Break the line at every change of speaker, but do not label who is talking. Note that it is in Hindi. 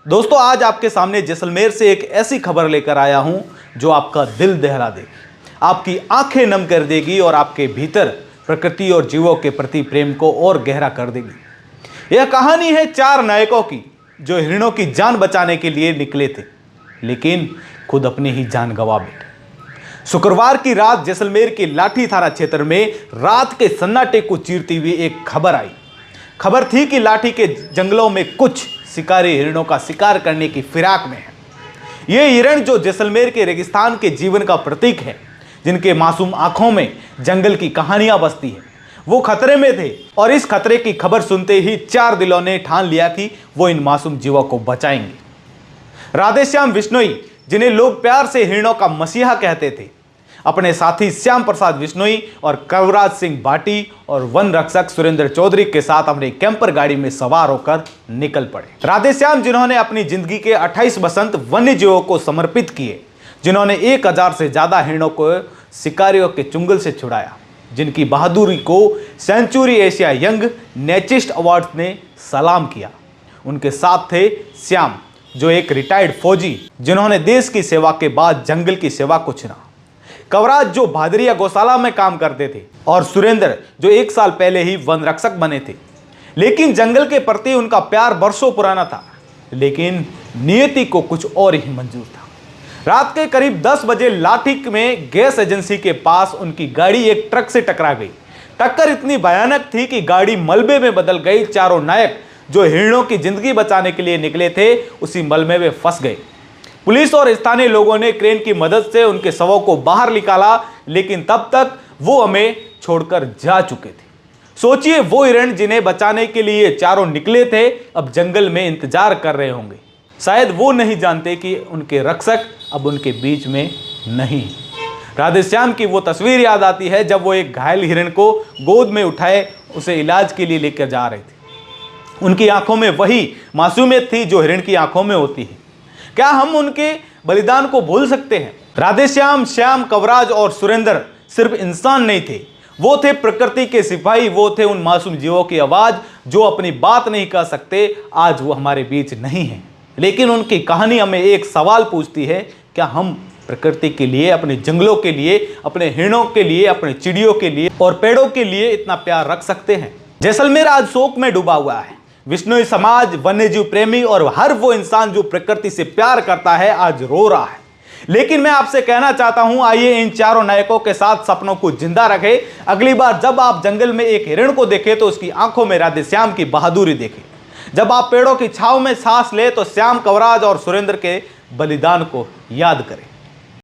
दोस्तों, आज आपके सामने जैसलमेर से एक ऐसी खबर लेकर आया हूं जो आपका दिल दहला देगी, आपकी आंखें नम कर देगी और आपके भीतर प्रकृति और जीवों के प्रति प्रेम को और गहरा कर देगी। यह कहानी है 4 नायकों की जो हिरणों की जान बचाने के लिए निकले थे, लेकिन खुद अपनी ही जान गंवा बैठे। शुक्रवार की रात जैसलमेर के लाठी थाना क्षेत्र में रात के सन्नाटे को चीरती हुई एक खबर आई। खबर थी कि लाठी के जंगलों में कुछ शिकारी हिरणों का शिकार करने की फिराक में है। ये हिरण जो जैसलमेर के रेगिस्तान के जीवन का प्रतीक है, जिनके मासूम आंखों में जंगल की कहानियां बसती है, वो खतरे में थे। और इस खतरे की खबर सुनते ही 4 दिलों ने ठान लिया कि वो इन मासूम जीवों को बचाएंगे। राधेश्याम विश्नोई, जिन्हें लोग प्यार से हिरणों का मसीहा कहते थे, अपने साथी श्याम प्रसाद विश्नोई और कवराज सिंह भाटी और वन रक्षक सुरेंद्र चौधरी के साथ अपने कैंपर गाड़ी में सवार होकर निकल पड़े। राधेश्याम, जिन्होंने अपनी जिंदगी के 28 बसंत वन्य जीवों को समर्पित किए, जिन्होंने 1000 से ज्यादा हिरणों को शिकारियों के चुंगल से छुड़ाया, जिनकी बहादुरी को सेंचुरी एशिया यंग नेचिस्ट अवार्ड ने सलाम किया। उनके साथ थे श्याम, जो एक रिटायर्ड फौजी, जिन्होंने देश की सेवा के बाद जंगल की सेवा को चुना। कवराज, जो भादरिया गौशाला में काम करते थे, और सुरेंद्र, जो 1 साल पहले ही वन रक्षक बने थे। लेकिन जंगल के प्रति उनका प्यार बरसों पुराना था, लेकिन नियति को कुछ और ही मंजूर था। रात के करीब 10 बजे लाठी में गैस एजेंसी के पास उनकी गाड़ी एक ट्रक से टकरा गई। टक्कर इतनी भयानक थी कि गाड़ी मलबे में बदल गई। चारों नायक जो हिरणों की जिंदगी बचाने के लिए निकले थे, उसी मलबे में फंस गए। पुलिस और स्थानीय लोगों ने क्रेन की मदद से उनके शवों को बाहर निकाला, लेकिन तब तक वो हमें छोड़कर जा चुके थे। सोचिए, वो हिरण जिन्हें बचाने के लिए चारों निकले थे, अब जंगल में इंतजार कर रहे होंगे। शायद वो नहीं जानते कि उनके रक्षक अब उनके बीच में नहीं। राधेश्याम की वो तस्वीर याद आती है जब वो एक घायल हिरण को गोद में उठाए उसे इलाज के लिए लेकर जा रहे थे। उनकी आंखों में वही मासूमियत थी जो हिरण की आंखों में होती है। क्या हम उनके बलिदान को भूल सकते हैं? राधेश्याम, श्याम, कवराज और सुरेंद्र सिर्फ इंसान नहीं थे, वो थे प्रकृति के सिपाही। वो थे उन मासूम जीवों की आवाज जो अपनी बात नहीं कह सकते। आज वो हमारे बीच नहीं है, लेकिन उनकी कहानी हमें एक सवाल पूछती है, क्या हम प्रकृति के लिए, अपने जंगलों के लिए, अपने हिरणों के लिए, अपने चिड़ियों के लिए और पेड़ों के लिए इतना प्यार रख सकते हैं? जैसलमेर आज शोक में डूबा हुआ है। विश्नोई समाज, वन्यजीव प्रेमी और हर वो इंसान जो प्रकृति से प्यार करता है आज रो रहा है। लेकिन मैं आपसे कहना चाहता हूं, आइए इन चारों नायकों के साथ सपनों को जिंदा रखें। अगली बार जब आप जंगल में एक हिरण को देखें तो उसकी आंखों में राधेश्याम की बहादुरी देखें। जब आप पेड़ों की छांव में सांस लें तो श्याम, कवराज और सुरेंद्र के बलिदान को याद करें।